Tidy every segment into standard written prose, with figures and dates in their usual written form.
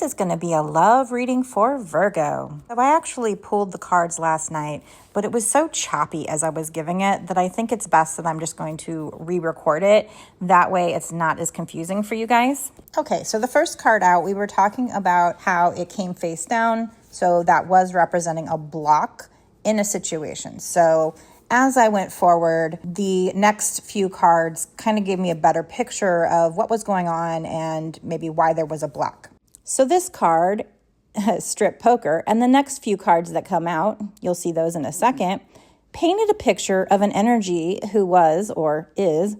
This is going to be a love reading for Virgo. So I actually pulled the cards last night, but it was so choppy as I was giving it that I think it's best that I'm just going to re-record it. That way it's not as confusing for you guys. Okay, so the first card out, we were talking about how it came face down. So that was representing a block in a situation. So as I went forward, the next few cards kind of gave me a better picture of what was going on and maybe why there was a block. So this card, Strip Poker, and the next few cards that come out, you'll see those in a second, painted a picture of an energy who was or is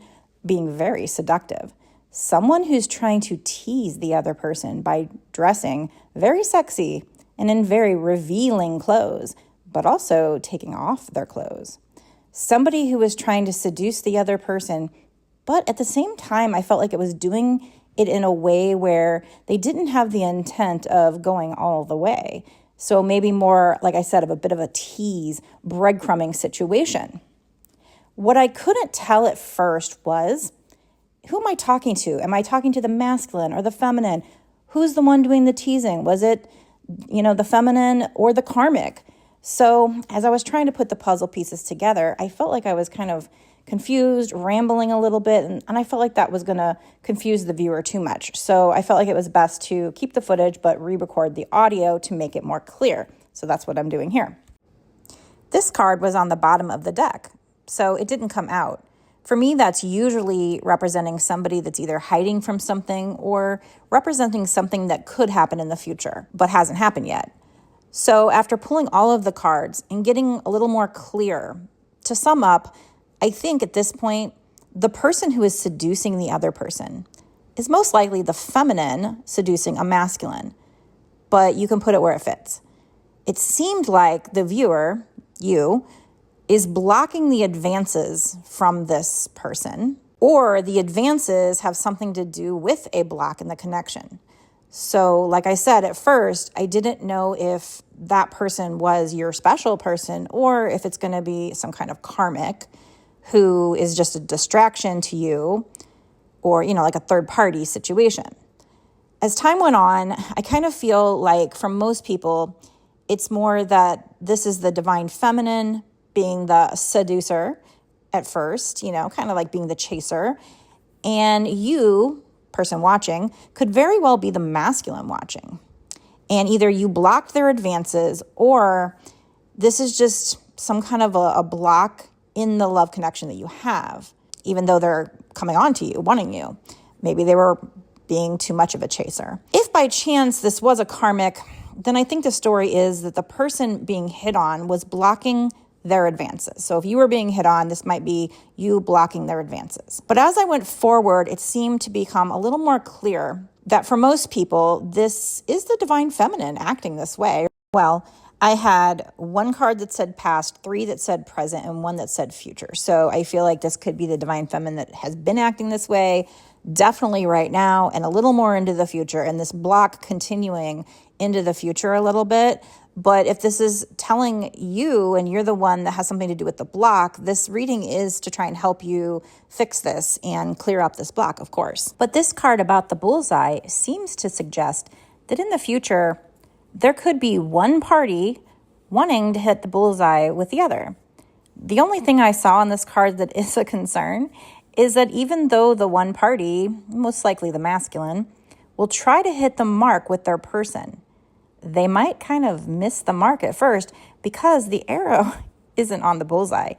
being very seductive. Someone who's trying to tease the other person by dressing very sexy and in very revealing clothes, but also taking off their clothes. Somebody who was trying to seduce the other person, but at the same time, I felt like it was doing it in a way where they didn't have the intent of going all the way. So maybe more, like I said, of a bit of a tease, breadcrumbing situation. What I couldn't tell at first was, who am I talking to? Am I talking to the masculine or the feminine? Who's the one doing the teasing? Was it, the feminine or the karmic? So as I was trying to put the puzzle pieces together, I felt like I was kind of confused, rambling a little bit, and I felt like that was going to confuse the viewer too much. So I felt like it was best to keep the footage but re-record the audio to make it more clear. So that's what I'm doing here. This card was on the bottom of the deck, so it didn't come out. For me, that's usually representing somebody that's either hiding from something or representing something that could happen in the future but hasn't happened yet. So after pulling all of the cards and getting a little more clear, to sum up, I think at this point, the person who is seducing the other person is most likely the feminine seducing a masculine, but you can put it where it fits. It seemed like the viewer, you, is blocking the advances from this person, or the advances have something to do with a block in the connection. So like I said, at first, I didn't know if that person was your special person or if it's going to be some kind of karmic who is just a distraction to you or, like a third party situation. As time went on, I kind of feel like for most people, it's more that this is the divine feminine being the seducer at first, kind of like being the chaser. And you, person watching, could very well be the masculine watching. And either you blocked their advances or this is just some kind of a block in the love connection that you have, even though they're coming on to you, wanting you. Maybe they were being too much of a chaser. If by chance this was a karmic, then I think the story is that the person being hit on was blocking their advances. So if you were being hit on, this might be you blocking their advances. But as I went forward, it seemed to become a little more clear that for most people, this is the divine feminine acting this way. Well, I had one card that said past, 3 that said present, and 1 that said future. So I feel like this could be the divine feminine that has been acting this way, definitely right now, and a little more into the future, and this block continuing into the future a little bit. But if this is telling you and you're the one that has something to do with the block, this reading is to try and help you fix this and clear up this block, of course. But this card about the bullseye seems to suggest that in the future, there could be one party wanting to hit the bullseye with the other. The only thing I saw on this card that is a concern is that even though the one party, most likely the masculine, will try to hit the mark with their person, they might kind of miss the mark at first because the arrow isn't on the bullseye.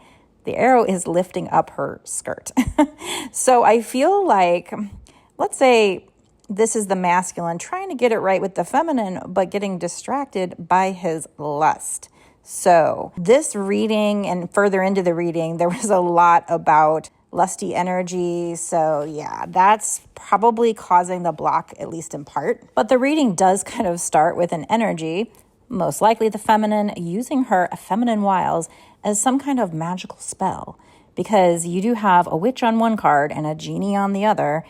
The arrow is lifting up her skirt. So I feel like, let's say this is the masculine trying to get it right with the feminine, but getting distracted by his lust. So this reading and further into the reading, there was a lot about lusty energy. So yeah, that's probably causing the block, at least in part. But the reading does kind of start with an energy, most likely the feminine, using her feminine wiles as some kind of magical spell. Because you do have a witch on one card and a genie on the other.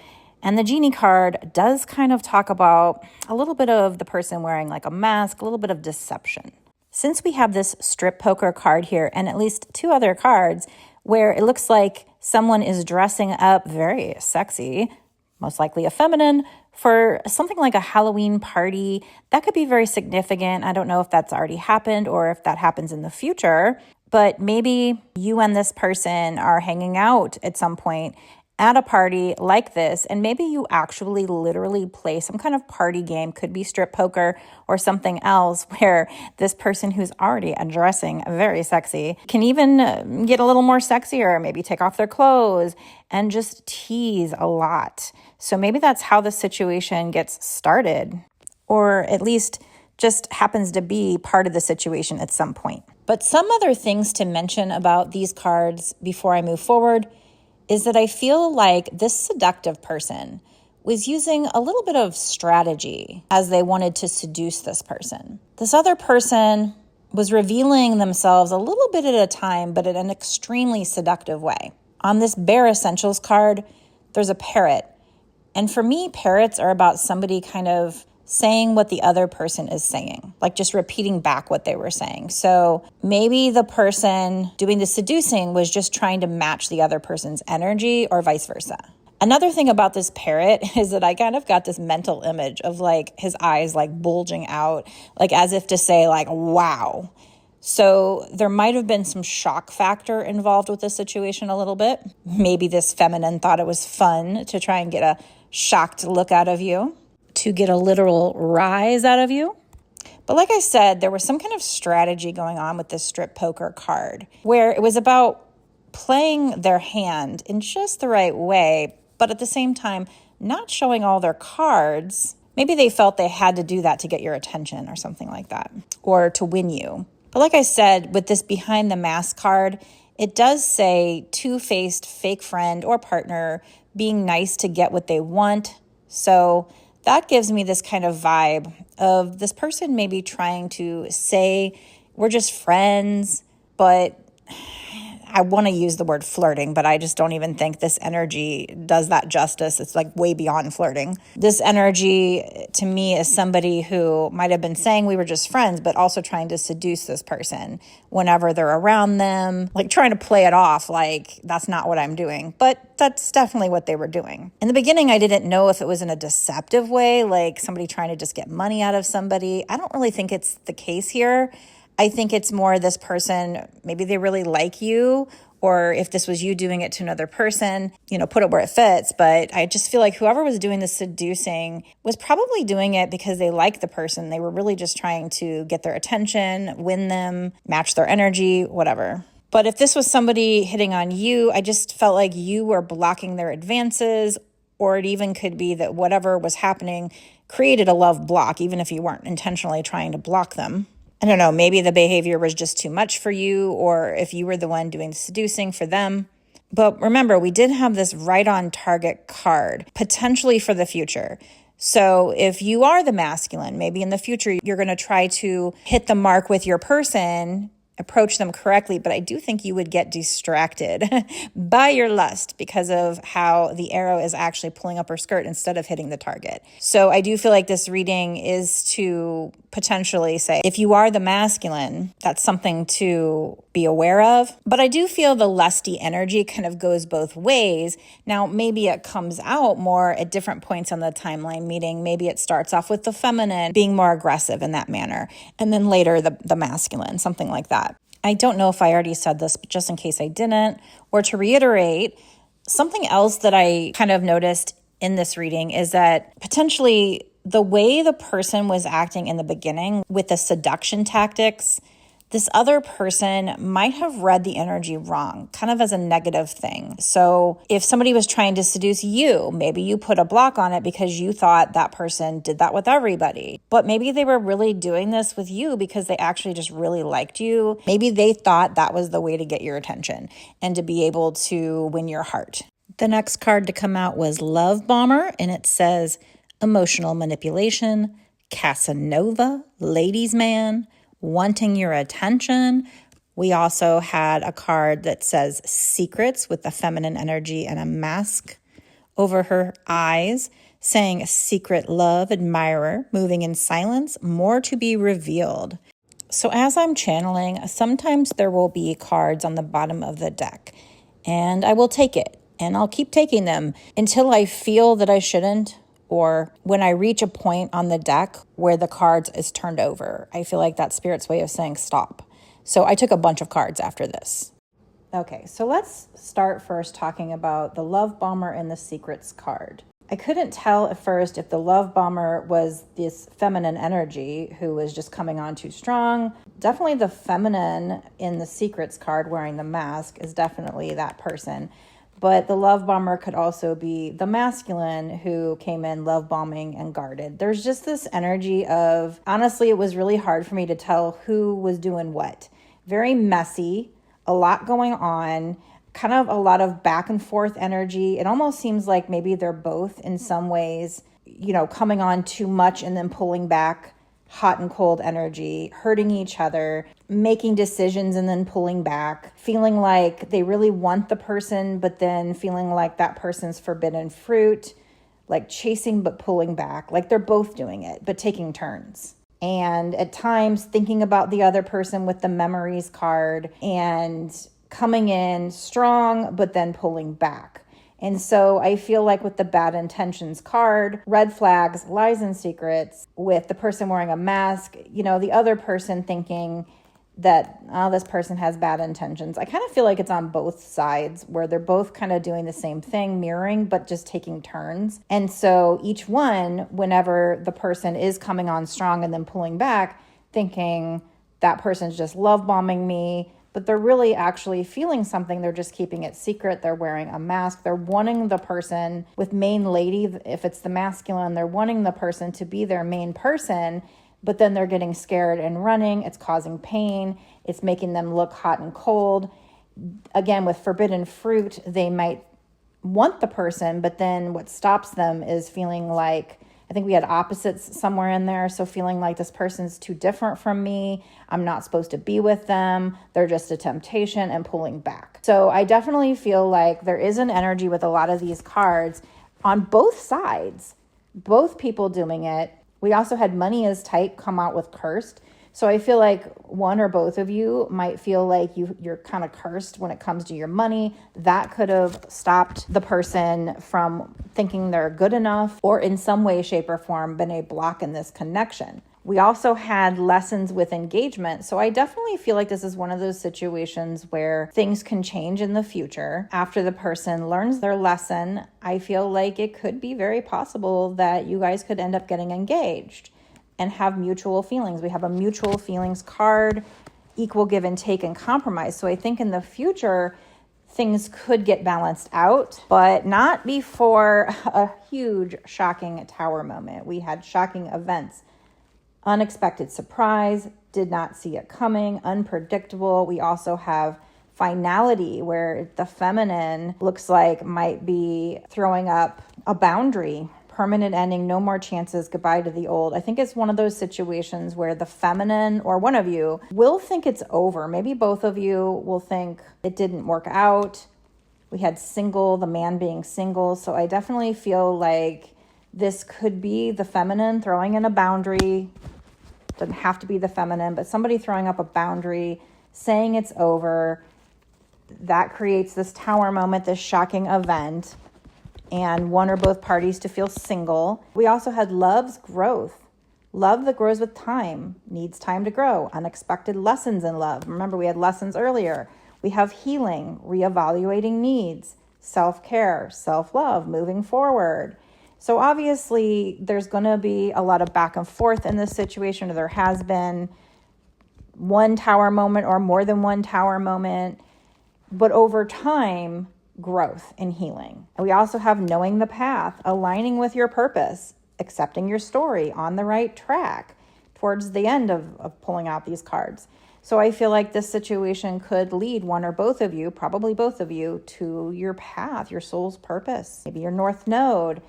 And the genie card does kind of talk about a little bit of the person wearing like a mask, a little bit of deception. Since we have this strip poker card here and at least 2 other cards where it looks like someone is dressing up very sexy, most likely a feminine, For something like a Halloween party, that could be very significant. I don't know if that's already happened or if that happens in the future, but maybe you and this person are hanging out at some point at a party like this, and maybe you actually literally play some kind of party game, could be strip poker or something else, where this person who's already dressing very sexy can even get a little more sexier, maybe take off their clothes and just tease a lot. So maybe that's how the situation gets started, or at least just happens to be part of the situation at some point. But some other things to mention about these cards before I move forward is that I feel like this seductive person was using a little bit of strategy as they wanted to seduce this person. This other person was revealing themselves a little bit at a time, but in an extremely seductive way. On this Bare Essentials card, there's a parrot. And for me, parrots are about somebody kind of saying what the other person is saying, like just repeating back what they were saying. So maybe the person doing the seducing was just trying to match the other person's energy, or vice versa. Another thing about this parrot is that I kind of got this mental image of like his eyes like bulging out, like as if to say like, wow. So there might have been some shock factor involved with this situation a little bit. Maybe this feminine thought it was fun to try and get a shocked look out of you, to get a literal rise out of you. But like I said, there was some kind of strategy going on with this strip poker card, where it was about playing their hand in just the right way, but at the same time, not showing all their cards. Maybe they felt they had to do that to get your attention or something like that, or to win you. But like I said, with this behind the mask card, it does say two-faced fake friend or partner being nice to get what they want. So that gives me this kind of vibe of this person maybe trying to say, we're just friends, but I want to use the word flirting, but I just don't even think this energy does that justice. It's like way beyond flirting. This energy to me is somebody who might have been saying we were just friends, but also trying to seduce this person whenever they're around them, like trying to play it off like that's not what I'm doing. But that's definitely what they were doing. In the beginning, I didn't know if it was in a deceptive way, like somebody trying to just get money out of somebody. I don't really think it's the case here. I think it's more this person, maybe they really like you, or if this was you doing it to another person, put it where it fits. But I just feel like whoever was doing the seducing was probably doing it because they liked the person. They were really just trying to get their attention, win them, match their energy, whatever. But if this was somebody hitting on you, I just felt like you were blocking their advances, or it even could be that whatever was happening created a love block, even if you weren't intentionally trying to block them. I don't know, maybe the behavior was just too much for you, or if you were the one doing the seducing for them. But remember, we did have this right on target card, potentially for the future. So if you are the masculine, maybe in the future, you're going to try to hit the mark with your person, approach them correctly, but I do think you would get distracted by your lust because of how the arrow is actually pulling up her skirt instead of hitting the target. So I do feel like this reading is to potentially say, if you are the masculine, that's something to be aware of. But I do feel the lusty energy kind of goes both ways. Now, maybe it comes out more at different points on the timeline, meaning maybe it starts off with the feminine being more aggressive in that manner, and then later the masculine, something like that. I don't know if I already said this, but just in case I didn't, or to reiterate, something else that I kind of noticed in this reading is that potentially the way the person was acting in the beginning with the seduction tactics, this other person might have read the energy wrong, kind of as a negative thing. So if somebody was trying to seduce you, maybe you put a block on it because you thought that person did that with everybody. But maybe they were really doing this with you because they actually just really liked you. Maybe they thought that was the way to get your attention and to be able to win your heart. The next card to come out was Love Bomber, and it says emotional manipulation, Casanova, ladies' man, wanting your attention. We also had a card that says secrets with the feminine energy and a mask over her eyes, saying secret love, admirer, moving in silence, more to be revealed. So as I'm channeling, sometimes there will be cards on the bottom of the deck, and I will take it, and I'll keep taking them until I feel that I shouldn't, or when I reach a point on the deck where the cards is turned over. I feel like that's Spirit's way of saying stop. So I took a bunch of cards after this. Okay, so let's start first talking about the Love Bomber and the Secrets card. I couldn't tell at first if the Love Bomber was this feminine energy who was just coming on too strong. Definitely the feminine in the Secrets card wearing the mask is definitely that person. But the Love Bomber could also be the masculine who came in love bombing and guarded. There's just this energy of, honestly, it was really hard for me to tell who was doing what. Very messy, a lot going on, kind of a lot of back and forth energy. It almost seems like maybe they're both in some ways, coming on too much and then pulling back. Hot and cold energy, hurting each other, making decisions and then pulling back, feeling like they really want the person, but then feeling like that person's forbidden fruit, like chasing but pulling back, like they're both doing it, but taking turns. And at times thinking about the other person with the memories card and coming in strong, but then pulling back. And so I feel like with the bad intentions card, red flags, lies and secrets, with the person wearing a mask, the other person thinking that, this person has bad intentions. I kind of feel like it's on both sides where they're both kind of doing the same thing, mirroring, but just taking turns. And so each one, whenever the person is coming on strong and then pulling back, thinking that person's just love bombing me, but they're really actually feeling something. They're just keeping it secret. They're wearing a mask. They're wanting the person with main lady, if it's the masculine, they're wanting the person to be their main person, but then they're getting scared and running. It's causing pain. It's making them look hot and cold. Again, with forbidden fruit, they might want the person, but then what stops them is feeling like, I think we had opposites somewhere in there. So feeling like this person's too different from me. I'm not supposed to be with them. They're just a temptation, and pulling back. So I definitely feel like there is an energy with a lot of these cards on both sides, both people doing it. We also had money is tight come out with cursed. So I feel like one or both of you might feel like you're kind of cursed when it comes to your money. That could have stopped the person from thinking they're good enough, or in some way, shape, or form been a block in this connection. We also had lessons with engagement. So I definitely feel like this is one of those situations where things can change in the future. After the person learns their lesson, I feel like it could be very possible that you guys could end up getting engaged and have mutual feelings. We have a mutual feelings card, equal give and take and compromise. So I think in the future, things could get balanced out, but not before a huge shocking tower moment. We had shocking events, unexpected surprise, did not see it coming, unpredictable. We also have finality, where the feminine looks like might be throwing up a boundary. Permanent ending, no more chances, goodbye to the old. I think it's one of those situations where the feminine, or one of you, will think it's over. Maybe both of you will think it didn't work out. We had single, the man being single. So I definitely feel like this could be the feminine throwing in a boundary. Doesn't have to be the feminine, but somebody throwing up a boundary, saying it's over. That creates this tower moment, this shocking event, and one or both parties to feel single. We also had love's growth. Love that grows with time, needs time to grow. Unexpected lessons in love. Remember, we had lessons earlier. We have healing, reevaluating needs, self-care, self-love, moving forward. So obviously, there's going to be a lot of back and forth in this situation, or there has been one tower moment or more than one tower moment. But over time, growth and healing. And we also have knowing the path, aligning with your purpose, accepting your story, on the right track towards the end of pulling out these cards. So I feel like this situation could lead one or both of you, probably both of you, to your path, your soul's purpose, maybe your north node.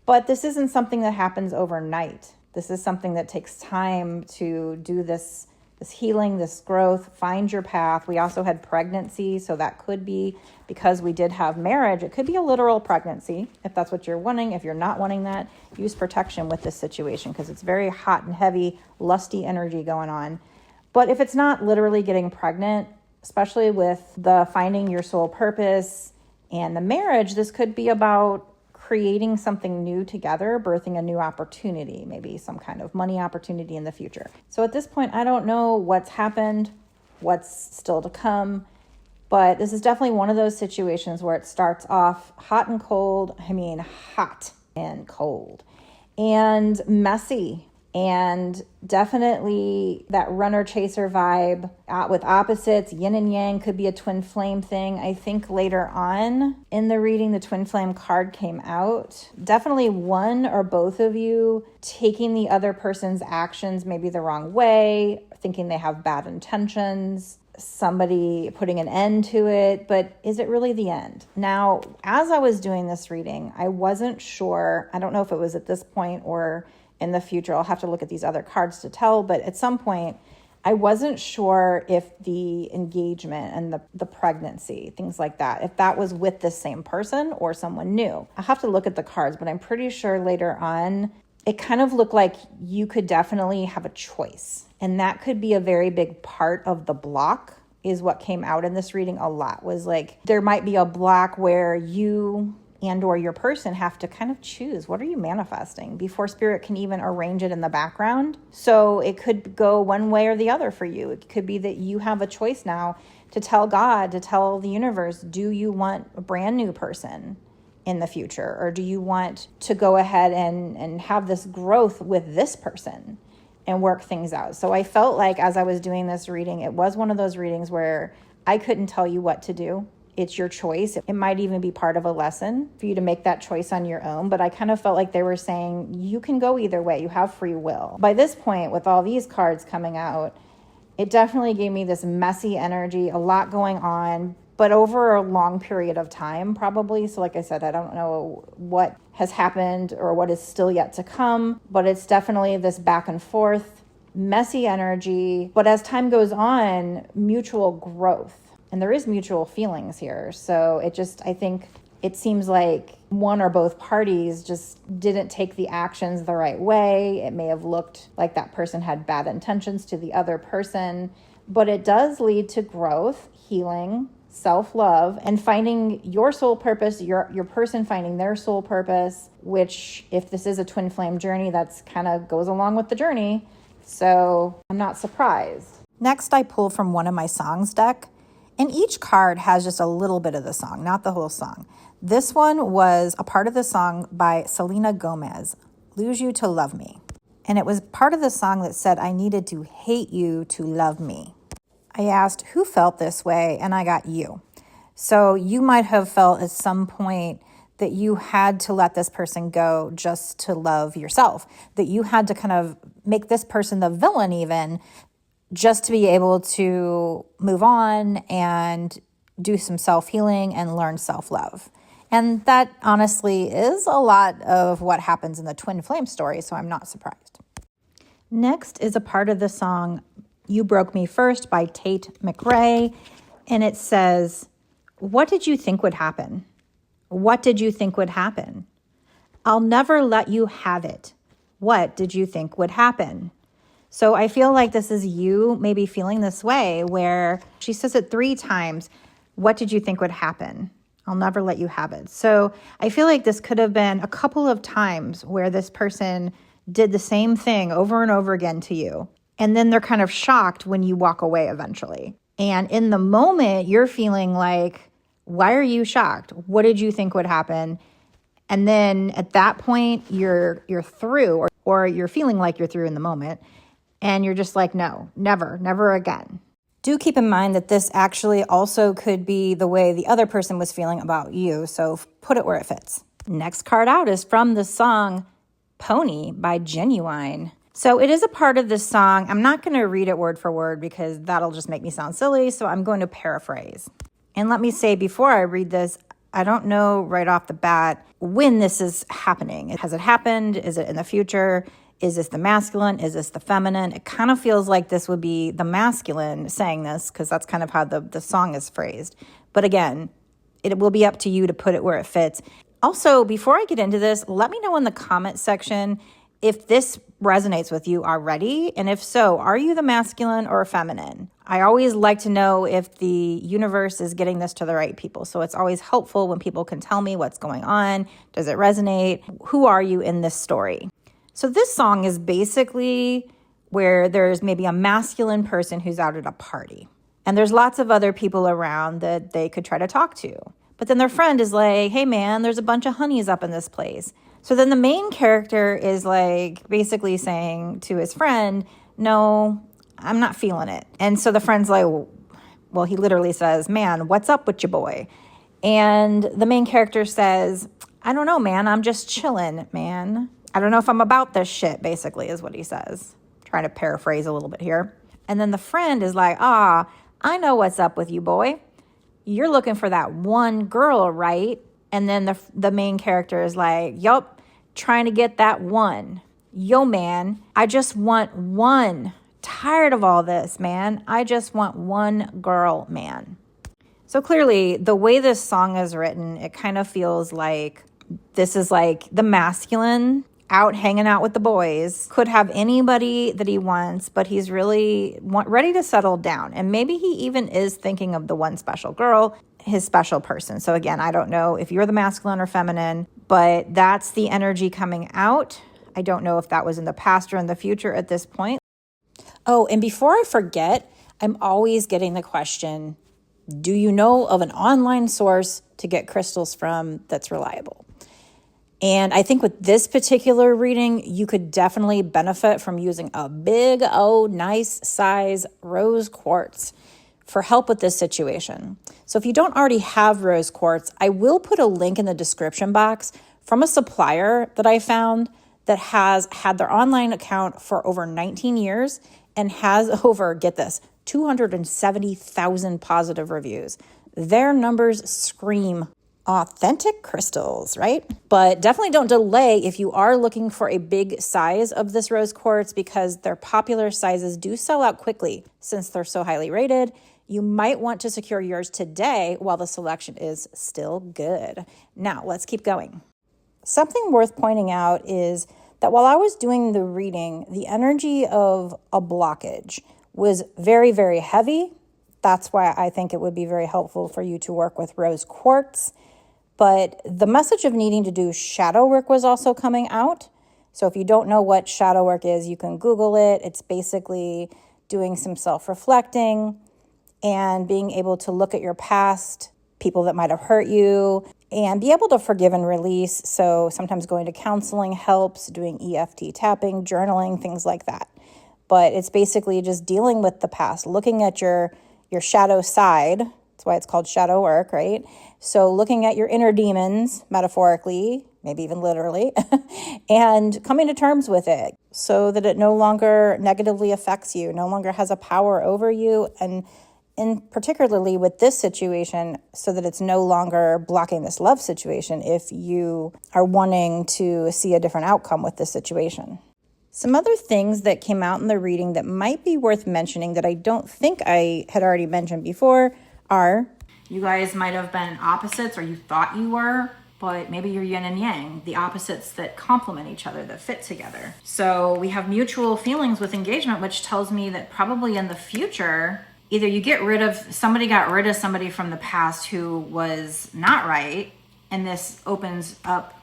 But this isn't something that happens overnight. This is something that takes time to do this healing, this growth, find your path. We also had pregnancy, so that could be, because we did have marriage, it could be a literal pregnancy, if that's what you're wanting. If you're not wanting that, use protection with this situation, because it's very hot and heavy, lusty energy going on. But if it's not literally getting pregnant, especially with the finding your soul purpose and the marriage, this could be about creating something new together, birthing a new opportunity, maybe some kind of money opportunity in the future. So at this point, I don't know what's happened, what's still to come, but this is definitely one of those situations where it starts off hot and cold. I mean, hot and cold and messy. And definitely that runner chaser vibe with opposites, yin and yang, could be a twin flame thing. I think later on in the reading, the twin flame card came out. Definitely one or both of you taking the other person's actions maybe the wrong way, thinking they have bad intentions, somebody putting an end to it, but is it really the end? Now, as I was doing this reading, I wasn't sure. I don't know if it was at this point or in the future. I'll have to look at these other cards to tell, but at some point I wasn't sure if the engagement and the pregnancy, things like that, if that was with the same person or someone new. I'll have to look at the cards, but I'm pretty sure later on it kind of looked like you could definitely have a choice. And that could be a very big part of the block, is what came out in this reading a lot, was like there might be a block where you and or your person have to kind of choose, what are you manifesting, before spirit can even arrange it in the background. So it could go one way or the other for you. It could be that you have a choice now to tell God, to tell the universe, do you want a brand new person in the future? Or do you want to go ahead and have this growth with this person and work things out? So I felt like as I was doing this reading, it was one of those readings where I couldn't tell you what to do. It's your choice. It might even be part of a lesson for you to make that choice on your own. But I kind of felt like they were saying you can go either way. You have free will. By this point, with all these cards coming out, it definitely gave me this messy energy, a lot going on, but over a long period of time probably. So like I said, I don't know what has happened or what is still yet to come, but it's definitely this back and forth, messy energy. But as time goes on, mutual growth. And there is mutual feelings here. So I think it seems like one or both parties just didn't take the actions the right way. It may have looked like that person had bad intentions to the other person, but it does lead to growth, healing, self-love, and finding your soul purpose, your person finding their soul purpose, which if this is a twin flame journey, that's kind of goes along with the journey. So I'm not surprised. Next, I pull from one of my songs deck. And each card has just a little bit of the song, not the whole song. This one was a part of the song by Selena Gomez, Lose You to Love Me. And it was part of the song that said, I needed to hate you to love me. I asked who felt this way, and I got you. So you might have felt at some point that you had to let this person go just to love yourself, that you had to kind of make this person the villain even, just to be able to move on and do some self-healing and learn self-love. And that honestly is a lot of what happens in the twin flame story, so I'm not surprised. Next is a part of the song You Broke Me First by Tate McRae, and it says, what did you think would happen? What did you think would happen? I'll never let you have it. What did you think would happen? So I feel like this is you maybe feeling this way, where she says it 3 times. What did you think would happen? I'll never let you have it. So I feel like this could have been a couple of times where this person did the same thing over and over again to you. And then they're kind of shocked when you walk away eventually. And in the moment, you're feeling like, why are you shocked? What did you think would happen? And then at that point, you're through, or you're feeling like you're through in the moment. And you're just like, no, never again. Do keep in mind that this actually also could be the way the other person was feeling about you. So put it where it fits. Next card out is from the song Pony by Genuine. So it is a part of this song. I'm not going to read it word for word because that'll just make me sound silly. So I'm going to paraphrase. And let me say before I read this, I don't know right off the bat when this is happening. Has it happened? Is it in the future? Is this the masculine? Is this the feminine? It kind of feels like this would be the masculine saying this because that's kind of how the song is phrased. But again, it will be up to you to put it where it fits. Also, before I get into this, let me know in the comment section if this resonates with you already, and if so, are you the masculine or feminine? I always like to know if the universe is getting this to the right people. So it's always helpful when people can tell me what's going on. Does it resonate? Who are you in this story? So this song is basically where there's maybe a masculine person who's out at a party. And there's lots of other people around that they could try to talk to. But then their friend is like, hey man, there's a bunch of honeys up in this place. So then the main character is like basically saying to his friend, no, I'm not feeling it. And so the friend's like, well, he literally says, man, what's up with your boy? And the main character says, I don't know, man. I'm just chilling, man. I don't know if I'm about this shit, basically, is what he says. Trying to paraphrase a little bit here. And then the friend is like, I know what's up with you, boy. You're looking for that one girl, right? And then the main character is like, yup, trying to get that one. Yo, man, I just want one. Tired of all this, man. I just want one girl, man. So clearly, the way this song is written, it kind of feels like this is like the masculine out hanging out with the boys, could have anybody that he wants, but he's really ready to settle down. And maybe he even is thinking of the one special girl, his special person. So again, I don't know if you're the masculine or feminine, but that's the energy coming out. I don't know if that was in the past or in the future at this point. Oh, and before I forget, I'm always getting the question, do you know of an online source to get crystals from that's reliable? And I think with this particular reading, you could definitely benefit from using a big, nice size rose quartz for help with this situation. So if you don't already have rose quartz, I will put a link in the description box from a supplier that I found that has had their online account for over 19 years and has over, get this, 270,000 positive reviews. Their numbers scream authentic crystals, right? But definitely don't delay if you are looking for a big size of this rose quartz, because their popular sizes do sell out quickly since they're so highly rated. You might want to secure yours today while the selection is still good. Now, let's keep going. Something worth pointing out is that while I was doing the reading, the energy of a blockage was very, very heavy. That's why I think it would be very helpful for you to work with rose quartz. But the message of needing to do shadow work was also coming out. So if you don't know what shadow work is, you can Google it. It's basically doing some self-reflecting and being able to look at your past, people that might have hurt you, and be able to forgive and release. So sometimes going to counseling helps, doing EFT tapping, journaling, things like that. But it's basically just dealing with the past, looking at your shadow side. That's why it's called shadow work, right? So looking at your inner demons, metaphorically, maybe even literally, and coming to terms with it so that it no longer negatively affects you, no longer has a power over you, and particularly with this situation, so that it's no longer blocking this love situation if you are wanting to see a different outcome with this situation. Some other things that came out in the reading that might be worth mentioning that I don't think I had already mentioned before are, you guys might have been opposites, or you thought you were, but maybe you're yin and yang, the opposites that complement each other, that fit together. So we have mutual feelings with engagement, which tells me that probably in the future, either you got rid of somebody from the past who was not right, and this opens up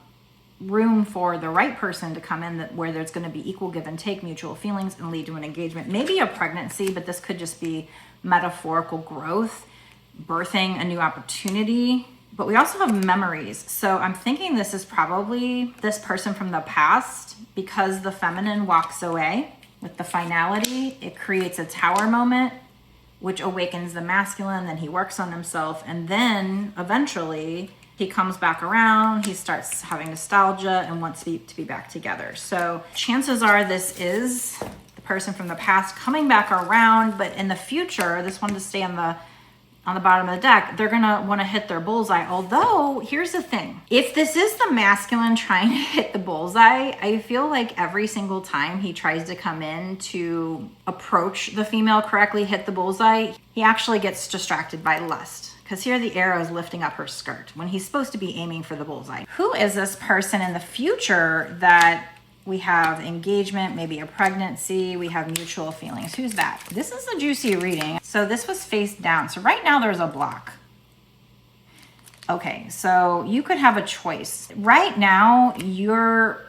room for the right person to come in, where there's going to be equal give and take, mutual feelings, and lead to an engagement, maybe a pregnancy, but this could just be metaphorical growth, birthing a new opportunity. But we also have memories. So I'm thinking this is probably this person from the past, because the feminine walks away with the finality. It creates a tower moment, which awakens the masculine. Then he works on himself, and then eventually he comes back around, he starts having nostalgia and wants to be back together. So chances are this is the person from the past coming back around, but in the future, this one to stay on the bottom of the deck, they're gonna wanna hit their bullseye. Although, here's the thing. If this is the masculine trying to hit the bullseye, I feel like every single time he tries to come in to approach the female correctly, hit the bullseye, he actually gets distracted by lust. Because here the arrow is lifting up her skirt when he's supposed to be aiming for the bullseye. Who is this person in the future that We have engagement, maybe a pregnancy. We have mutual feelings. Who's that? This is a juicy reading. So this was face down. So right now there's a block. Okay, so you could have a choice. Right now, your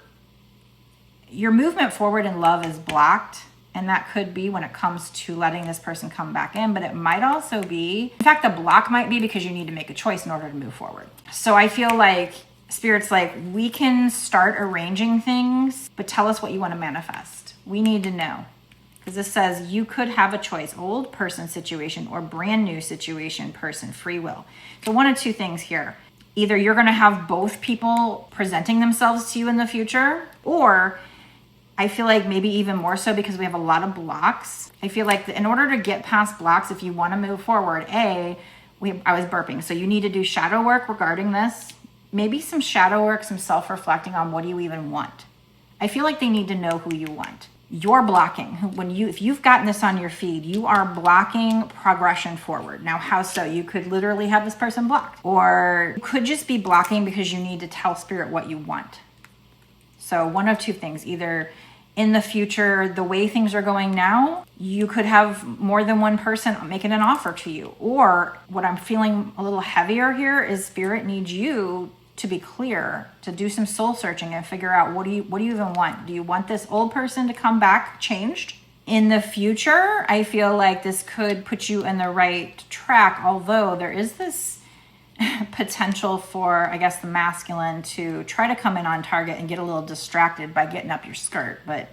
movement forward in love is blocked. And that could be when it comes to letting this person come back in, but it might also be, in fact, the block might be because you need to make a choice in order to move forward. So I feel like Spirit's like, we can start arranging things, but tell us what you want to manifest. We need to know. Because this says you could have a choice, old person situation or brand new situation, person, free will. So one of two things here. Either you're going to have both people presenting themselves to you in the future, or I feel like maybe even more so because we have a lot of blocks. I feel like in order to get past blocks, if you want to move forward, I was burping. So you need to do shadow work regarding this. Maybe some shadow work, some self-reflecting on what do you even want. I feel like they need to know who you want. You're blocking. If you've gotten this on your feed, you are blocking progression forward. Now, how so? You could literally have this person blocked, or you could just be blocking because you need to tell Spirit what you want. So one of two things, either in the future, the way things are going now, you could have more than one person making an offer to you. Or what I'm feeling a little heavier here is Spirit needs you to be clear, to do some soul searching and figure out what do you even want? Do you want this old person to come back changed? In the future, I feel like this could put you in the right track, although there is this potential for, I guess, the masculine to try to come in on target and get a little distracted by getting up your skirt, but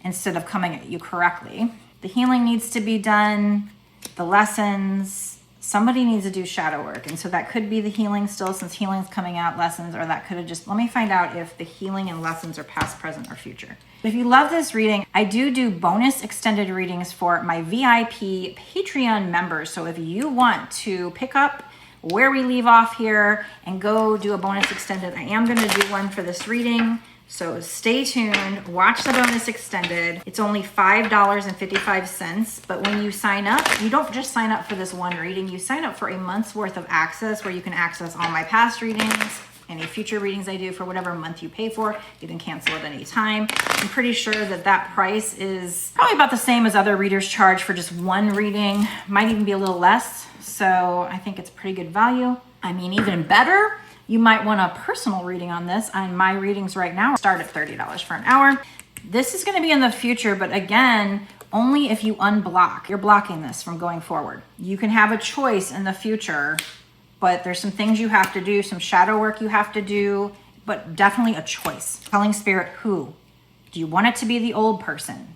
instead of coming at you correctly. The healing needs to be done, the lessons, somebody needs to do shadow work. And so that could be the healing still, since healing's coming out, lessons, or that could have just, let me find out if the healing and lessons are past, present, or future. If you love this reading, I do bonus extended readings for my VIP Patreon members. So if you want to pick up where we leave off here and go do a bonus extended, I am going to do one for this reading. So stay tuned, watch the bonus extended. It's only $5.55, but when you sign up, you don't just sign up for this one reading, you sign up for a month's worth of access where you can access all my past readings, any future readings I do for whatever month you pay for. You can cancel at any time. I'm pretty sure that price is probably about the same as other readers charge for just one reading, might even be a little less. So I think it's pretty good value. I mean, even better, you might want a personal reading on this. On my readings right now start at $30 for an hour. This is going to be in the future, but again, only if you unblock. You're blocking this from going forward. You can have a choice in the future, but there's some things you have to do, some shadow work you have to do, but definitely a choice. Telling Spirit who. Do you want it to be the old person?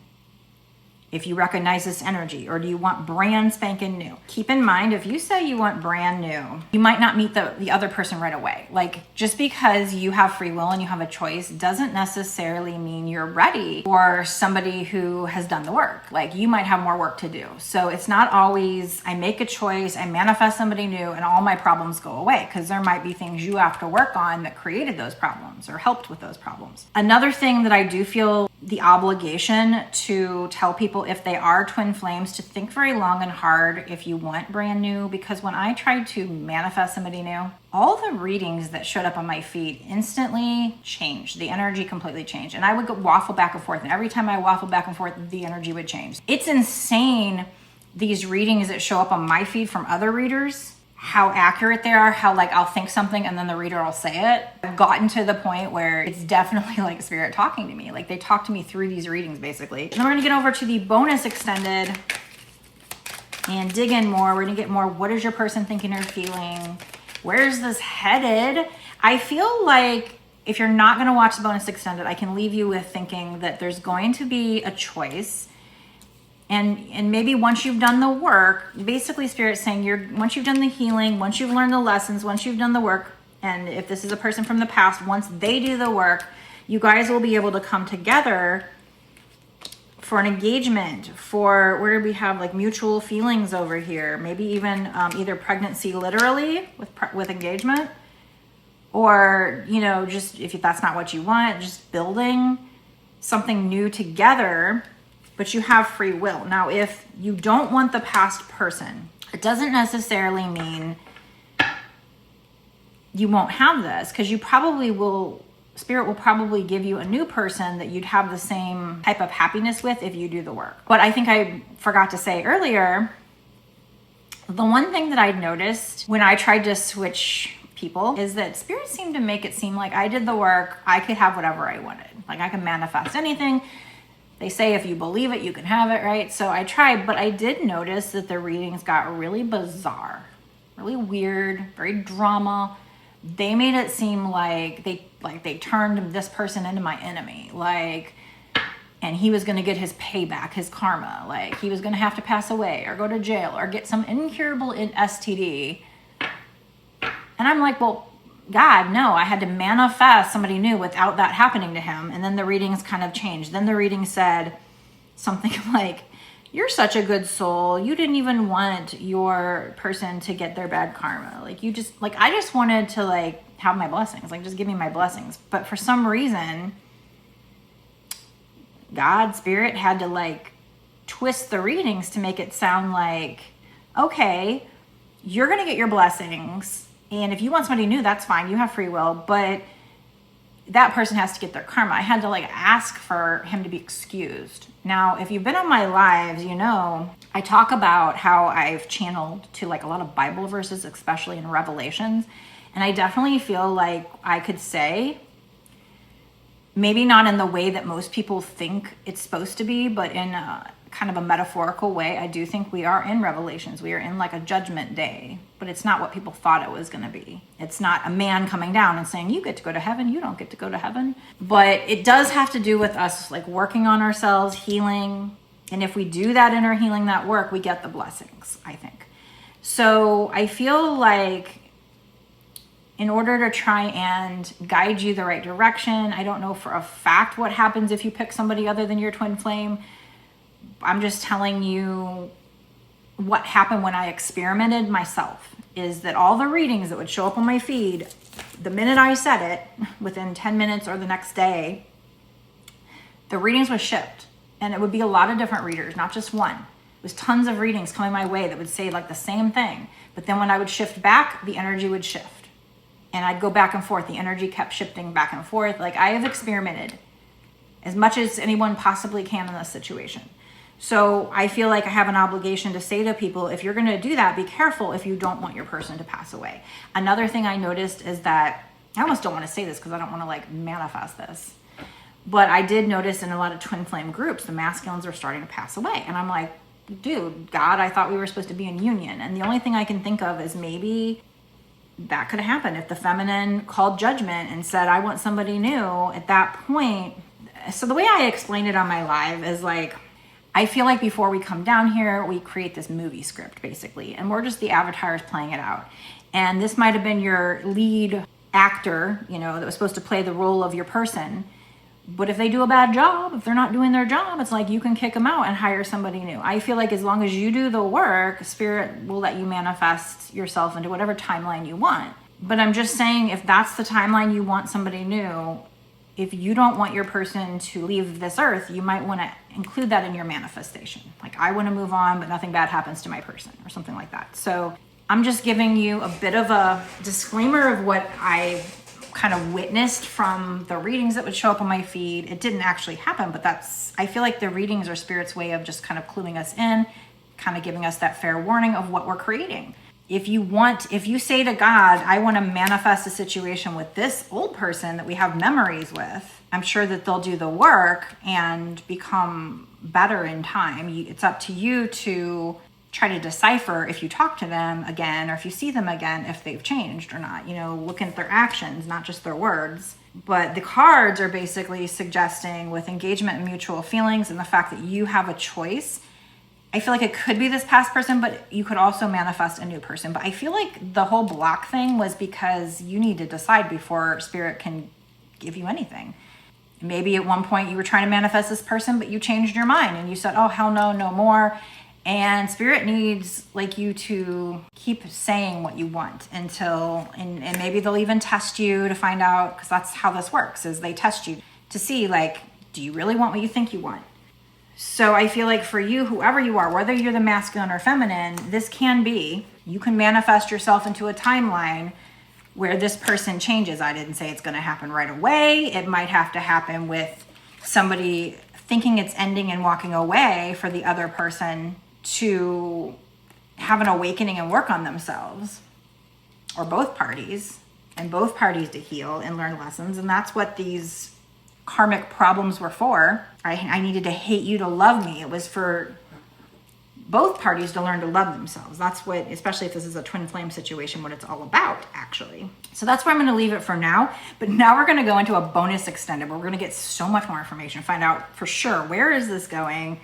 If you recognize this energy, or do you want brand spanking new? Keep in mind, if you say you want brand new, you might not meet the other person right away. Like, just because you have free will and you have a choice doesn't necessarily mean you're ready for somebody who has done the work. Like, you might have more work to do. So it's not always, I make a choice, I manifest somebody new and all my problems go away, because there might be things you have to work on that created those problems or helped with those problems. Another thing that I do feel the obligation to tell people if they are twin flames to think very long and hard if you want brand new, because when I tried to manifest somebody new, all the readings that showed up on my feed instantly changed. The energy completely changed, and I would go waffle back and forth, and every time I waffle back and forth, the energy would change. It's insane, these readings that show up on my feed from other readers, how accurate they are, how like I'll think something and then the reader will say it. I've gotten to the point where it's definitely like Spirit talking to me. Like, they talk to me through these readings basically. And then we're gonna get over to the bonus extended and dig in more. We're gonna get more, what is your person thinking or feeling? Where's this headed? I feel like if you're not gonna watch the bonus extended, I can leave you with thinking that there's going to be a choice. And maybe once you've done the work, basically Spirit's saying once you've done the healing, once you've learned the lessons, once you've done the work, and if this is a person from the past, once they do the work, you guys will be able to come together for an engagement, for, where do we have like mutual feelings over here? Maybe even either pregnancy literally with engagement, or, you know, just if that's not what you want, just building something new together. But you have free will. Now, if you don't want the past person, it doesn't necessarily mean you won't have this, because you probably will Spirit will probably give you a new person that you'd have the same type of happiness with if you do the work. But I think I forgot to say earlier, the one thing that I'd noticed when I tried to switch people is that Spirit seemed to make it seem like I did the work, I could have whatever I wanted. Like I can manifest anything. They say if you believe it, you can have it, right? So I tried, but I did notice that the readings got really bizarre, really weird, very drama. They made it seem like they turned this person into my enemy, and he was going to get his payback, his karma, like he was going to have to pass away or go to jail or get some incurable STD. And I'm like, well, God, no, I had to manifest somebody new without that happening to him. And then the readings kind of changed. Then the reading said something like, you're such a good soul. You didn't even want your person to get their bad karma. Like you just, like, I just wanted to like have my blessings, like just give me my blessings. But for some reason, God, Spirit had to like twist the readings to make it sound like, okay, you're going to get your blessings. And if you want somebody new, that's fine. You have free will, but that person has to get their karma. I had to like ask for him to be excused. Now, if you've been on my lives, you know, I talk about how I've channeled to like a lot of Bible verses, especially in Revelations. And I definitely feel like I could say, maybe not in the way that most people think it's supposed to be, but in a kind of a metaphorical way, I do think we are in Revelations. We are in like a judgment day, but it's not what people thought it was going to be. It's not a man coming down and saying, you get to go to heaven, you don't get to go to heaven. But it does have to do with us like working on ourselves, healing. And if we do that inner healing, that work, we get the blessings, I think. So I feel like in order to try and guide you the right direction, I don't know for a fact what happens if you pick somebody other than your twin flame. I'm just telling you what happened when I experimented myself, is that all the readings that would show up on my feed, the minute I said it, within 10 minutes or the next day, the readings was shipped. And it would be a lot of different readers, not just one. It was tons of readings coming my way that would say like the same thing. But then when I would shift back, the energy would shift. And I'd go back and forth. The energy kept shifting back and forth. Like I have experimented as much as anyone possibly can in this situation. So I feel like I have an obligation to say to people, if you're going to do that, be careful if you don't want your person to pass away. Another thing I noticed is that, I almost don't want to say this because I don't want to like manifest this, but I did notice in a lot of twin flame groups, the masculines are starting to pass away. And I'm like, dude, God, I thought we were supposed to be in union. And the only thing I can think of is maybe that could have happened if the feminine called judgment and said, I want somebody new at that point. So the way I explained it on my live is like, I feel like before we come down here, we create this movie script basically, and we're just the avatars playing it out. And this might have been your lead actor, you know, that was supposed to play the role of your person. But if they do a bad job, if they're not doing their job, it's like you can kick them out and hire somebody new. I feel like as long as you do the work, Spirit will let you manifest yourself into whatever timeline you want. But I'm just saying, if that's the timeline you want somebody new, if you don't want your person to leave this earth, you might want to include that in your manifestation. Like, I want to move on, but nothing bad happens to my person, or something like that. So I'm just giving you a bit of a disclaimer of what I kind of witnessed from the readings that would show up on my feed. It didn't actually happen, but I feel like the readings are Spirit's way of just kind of cluing us in, kind of giving us that fair warning of what we're creating. If you say to God, I want to manifest a situation with this old person that we have memories with, I'm sure that they'll do the work and become better in time. It's up to you to try to decipher if you talk to them again, or if you see them again, if they've changed or not. You know, look at their actions, not just their words. But the cards are basically suggesting, with engagement and mutual feelings and the fact that you have a choice, I feel like it could be this past person, but you could also manifest a new person. But I feel like the whole block thing was because you need to decide before Spirit can give you anything. Maybe at one point you were trying to manifest this person, but you changed your mind and you said, oh, hell no, no more. And Spirit needs like you to keep saying what you want until, and maybe they'll even test you to find out, because that's how this works, is they test you to see, like, do you really want what you think you want? So I feel like for you, whoever you are, whether you're the masculine or feminine, this can be, you can manifest yourself into a timeline where this person changes. I didn't say it's going to happen right away. It might have to happen with somebody thinking it's ending and walking away for the other person to have an awakening and work on themselves, or both parties, and both parties to heal and learn lessons. And that's what these karmic problems were for. I needed to hate you to love me. It was for both parties to learn to love themselves. That's what, especially if this is a twin flame situation, what it's all about, actually. So that's where I'm going to leave it for now. But now we're going to go into a bonus extended where we're going to get so much more information, find out for sure, where is this going?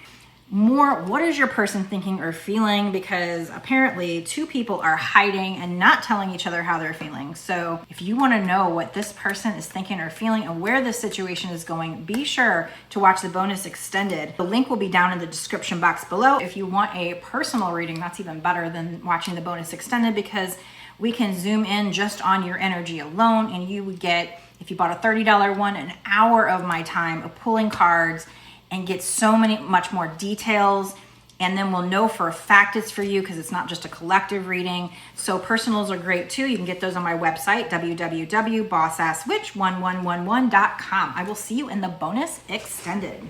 More, what is your person thinking or feeling? Because apparently two people are hiding and not telling each other how they're feeling. So if you want to know what this person is thinking or feeling and where this situation is going, be sure to watch the bonus extended. The link will be down in the description box below. If you want a personal reading, that's even better than watching the bonus extended, because we can zoom in just on your energy alone, and you would get, if you bought a $30 one, an hour of my time of pulling cards and get so much more details. And then we'll know for a fact it's for you, because it's not just a collective reading. So personals are great too. You can get those on my website, www.bossasswitch1111.com. I will see you in the bonus extended.